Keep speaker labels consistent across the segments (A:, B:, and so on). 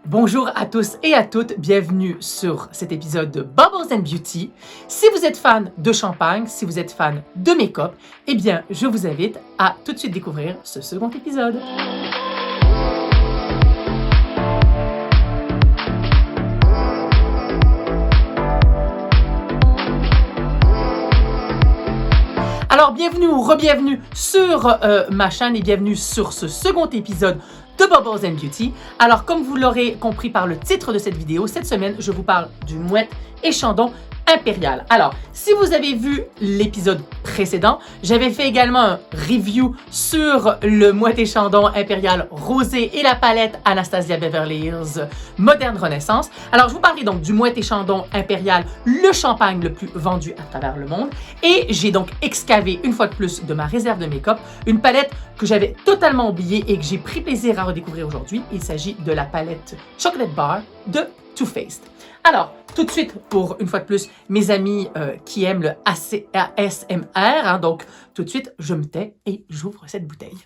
A: Bonjour à tous et à toutes, bienvenue sur cet épisode de Bubbles and Beauty. Si vous êtes fan de champagne, si vous êtes fan de make-up, eh bien, je vous invite à tout de suite découvrir ce second épisode. Alors, bienvenue ou re-bienvenue sur ma chaîne et bienvenue sur ce second épisode de Bubbles and Beauty. Alors, comme vous l'aurez compris par le titre de cette vidéo, cette semaine, je vous parle du Mouette et Chandon Impérial. Alors, si vous avez vu l'épisode précédent, j'avais fait également un review sur le Mouette et Chandon Impérial Rosé et la palette Anastasia Beverly Hills Moderne Renaissance. Alors, je vous parlais donc du Mouette et Chandon Impérial, le champagne le plus vendu à travers le monde. Et j'ai donc excavé une fois de plus de ma réserve de make-up une palette que j'avais totalement oubliée et que j'ai pris plaisir à redécouvrir aujourd'hui. Il s'agit de la palette Chocolate Bar de Too Faced. Alors, tout de suite, pour une fois de plus, mes amis qui aiment le ASMR, donc tout de suite, je me tais et j'ouvre cette bouteille.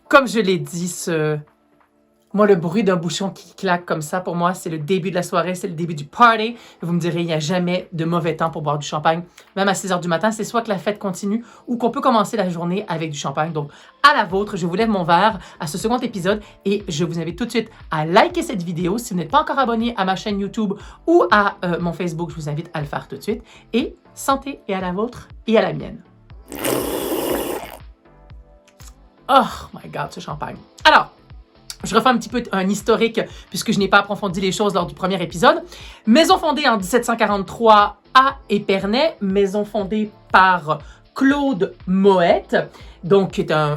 A: Comme je l'ai dit, moi, le bruit d'un bouchon qui claque comme ça, pour moi, c'est le début de la soirée, c'est le début du party. Vous me direz, il n'y a jamais de mauvais temps pour boire du champagne. Même à 6 h du matin, c'est soit que la fête continue ou qu'on peut commencer la journée avec du champagne. Donc, à la vôtre, je vous lève mon verre à ce second épisode et je vous invite tout de suite à liker cette vidéo. Si vous n'êtes pas encore abonné à ma chaîne YouTube ou à mon Facebook, je vous invite à le faire tout de suite. Et santé et à la vôtre et à la mienne. Oh my God, ce champagne. Alors, je refais un petit peu un historique puisque je n'ai pas approfondi les choses lors du premier épisode. Maison fondée en 1743 à Épernay, maison fondée par Claude Moët, donc qui est un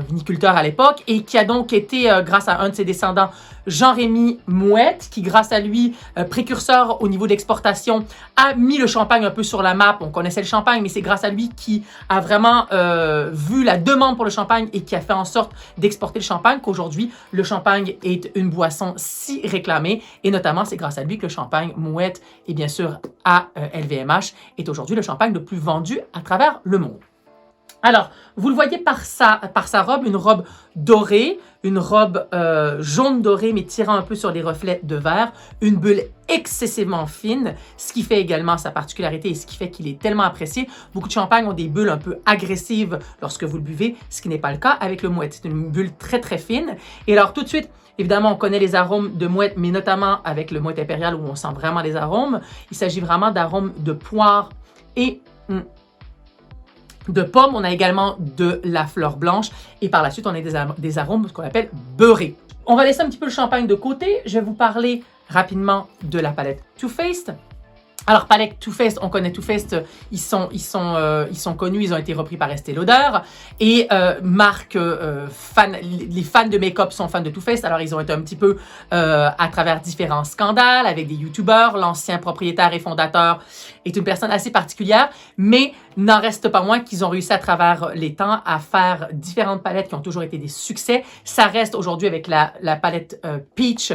A: viniculteur à l'époque et qui a donc été, grâce à un de ses descendants, Jean-Rémy Moët, qui grâce à lui, précurseur au niveau d'exportation, a mis le champagne un peu sur la map. On connaissait le champagne, mais c'est grâce à lui qui a vraiment vu la demande pour le champagne et qui a fait en sorte d'exporter le champagne, qu'aujourd'hui, le champagne est une boisson si réclamée. Et notamment, c'est grâce à lui que le champagne Moët et bien sûr à LVMH est aujourd'hui le champagne le plus vendu à travers le monde. Alors, vous le voyez par sa robe, une robe dorée, une robe jaune dorée, mais tirant un peu sur les reflets de verre, une bulle excessivement fine, ce qui fait également sa particularité et ce qui fait qu'il est tellement apprécié. Beaucoup de champagnes ont des bulles un peu agressives lorsque vous le buvez, ce qui n'est pas le cas avec le Mouette. C'est une bulle très très fine. Et alors tout de suite, évidemment, on connaît les arômes de Mouette, mais notamment avec le Mouette Impérial où on sent vraiment les arômes. Il s'agit vraiment d'arômes de poire et de pommes. On a également de la fleur blanche et par la suite, on a des arômes qu'on appelle beurrés. On va laisser un petit peu le champagne de côté. Je vais vous parler rapidement de la palette Too Faced. Alors, palette Too Faced, on connaît Too Faced, ils sont connus, ils ont été repris par Estée Lauder. Et les fans de make-up sont fans de Too Faced. Alors, ils ont été un petit peu à travers différents scandales avec des youtubeurs. L'ancien propriétaire et fondateur est une personne assez particulière, mais n'en reste pas moins qu'ils ont réussi à travers les temps à faire différentes palettes qui ont toujours été des succès. Ça reste aujourd'hui avec la palette Peach,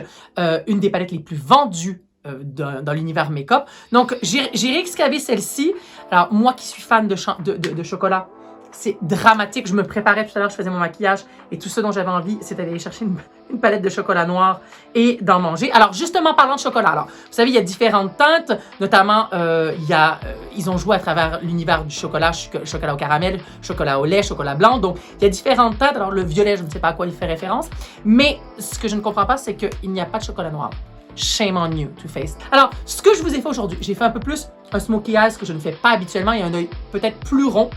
A: une des palettes les plus vendues dans l'univers make-up. Donc, j'ai réexcavé celle-ci. Alors, moi qui suis fan de chocolat, c'est dramatique. Je me préparais tout à l'heure, je faisais mon maquillage et tout ce dont j'avais envie, c'était d'aller chercher une palette de chocolat noir et d'en manger. Alors, justement, parlant de chocolat, alors, vous savez, il y a différentes teintes, notamment, ils ont joué à travers l'univers du chocolat, chocolat au caramel, chocolat au lait, chocolat blanc. Donc, il y a différentes teintes. Alors, le violet, je ne sais pas à quoi il fait référence, mais ce que je ne comprends pas, c'est qu'il n'y a pas de chocolat noir. Shame on you, Too Faced. Alors, ce que je vous ai fait aujourd'hui, j'ai fait un peu plus un smokey eyes que je ne fais pas habituellement. Il y a un œil peut-être plus rond.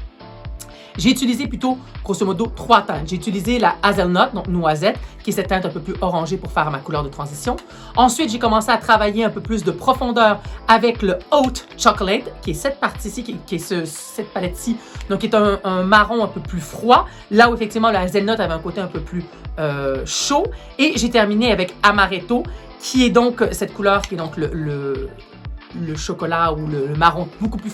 A: J'ai utilisé plutôt, grosso modo, 3 teintes. J'ai utilisé la Hazelnut, donc noisette, qui est cette teinte un peu plus orangée pour faire ma couleur de transition. Ensuite, j'ai commencé à travailler un peu plus de profondeur avec le Oat Chocolate, qui est cette partie-ci, qui est cette palette-ci, donc qui est un marron un peu plus froid, là où effectivement la Hazelnut avait un côté un peu plus chaud. Et j'ai terminé avec Amaretto, qui est donc cette couleur qui est donc le chocolat ou le marron beaucoup plus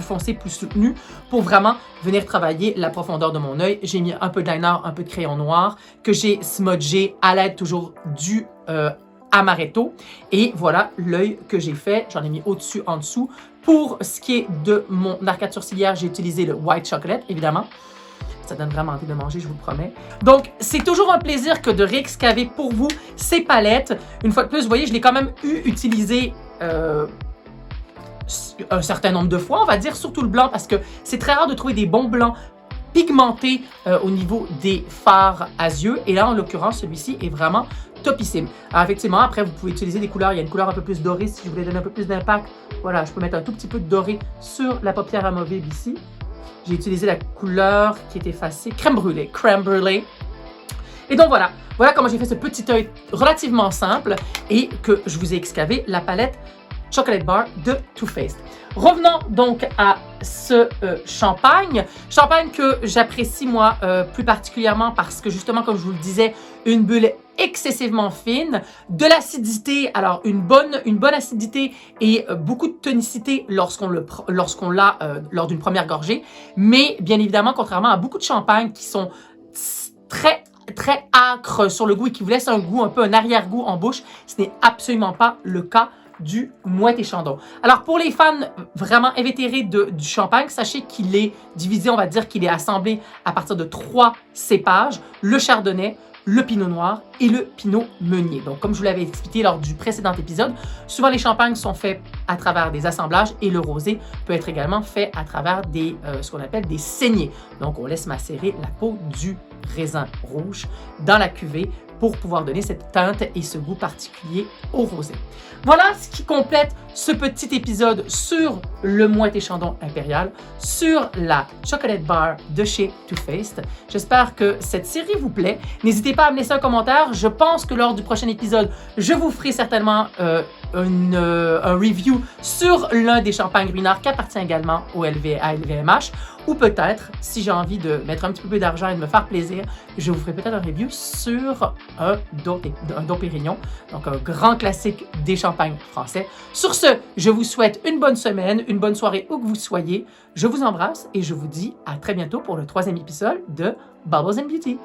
A: foncé, plus soutenu, pour vraiment venir travailler la profondeur de mon œil. J'ai mis un peu de liner, un peu de crayon noir, que j'ai smudgé à l'aide toujours du Amaretto. Et voilà l'œil que j'ai fait. J'en ai mis au-dessus, en dessous. Pour ce qui est de mon arcade sourcilière, j'ai utilisé le White Chocolate, évidemment. Ça donne vraiment envie de manger, je vous le promets. Donc, c'est toujours un plaisir que de réexcaver pour vous ces palettes. Une fois de plus, vous voyez, je l'ai quand même utilisé un certain nombre de fois, on va dire, surtout le blanc, parce que c'est très rare de trouver des bons blancs pigmentés au niveau des fards à yeux. Et là, en l'occurrence, celui-ci est vraiment topissime. Alors, effectivement, après, vous pouvez utiliser des couleurs. Il y a une couleur un peu plus dorée si je voulais donner un peu plus d'impact. Voilà, je peux mettre un tout petit peu de doré sur la paupière amovible ici. J'ai utilisé la couleur qui est effacée, crème brûlée. Et donc voilà, voilà comment j'ai fait ce petit œil relativement simple et que je vous ai excavé la palette Chocolate Bar de Too Faced. Revenons donc à ce champagne. Champagne que j'apprécie moi plus particulièrement parce que justement, comme je vous le disais, une bulle excessivement fine, de l'acidité, alors une bonne acidité et beaucoup de tonicité lorsqu'on l'a lors d'une première gorgée, mais bien évidemment, contrairement à beaucoup de champagnes qui sont très âcres sur le goût et qui vous laissent un goût, un peu un arrière-goût en bouche, ce n'est absolument pas le cas du Moët et Chandon. Alors, pour les fans vraiment invétérés du champagne, sachez qu'il est divisé, on va dire qu'il est assemblé à partir de 3 cépages, le chardonnay, le pinot noir et le pinot meunier. Donc, comme je vous l'avais expliqué lors du précédent épisode, souvent les champagnes sont faits à travers des assemblages et le rosé peut être également fait à travers ce qu'on appelle des saignées. Donc, on laisse macérer la peau du raisin rouge dans la cuvée pour pouvoir donner cette teinte et ce goût particulier au rosé. Voilà ce qui complète ce petit épisode sur le Moët et Chandon Impérial, sur la Chocolate Bar de chez Too Faced. J'espère que cette série vous plaît. N'hésitez pas à me laisser un commentaire. Je pense que lors du prochain épisode, je vous ferai certainement un review sur l'un des champagnes Ruinart qui appartient également à LVMH. Ou peut-être, si j'ai envie de mettre un petit peu plus d'argent et de me faire plaisir, je vous ferai peut-être un review sur un Dom Pérignon, donc un grand classique des champagnes français. Sur ce, je vous souhaite une bonne semaine, une bonne soirée où que vous soyez. Je vous embrasse et je vous dis à très bientôt pour le 3e épisode de Bubbles and Beauty.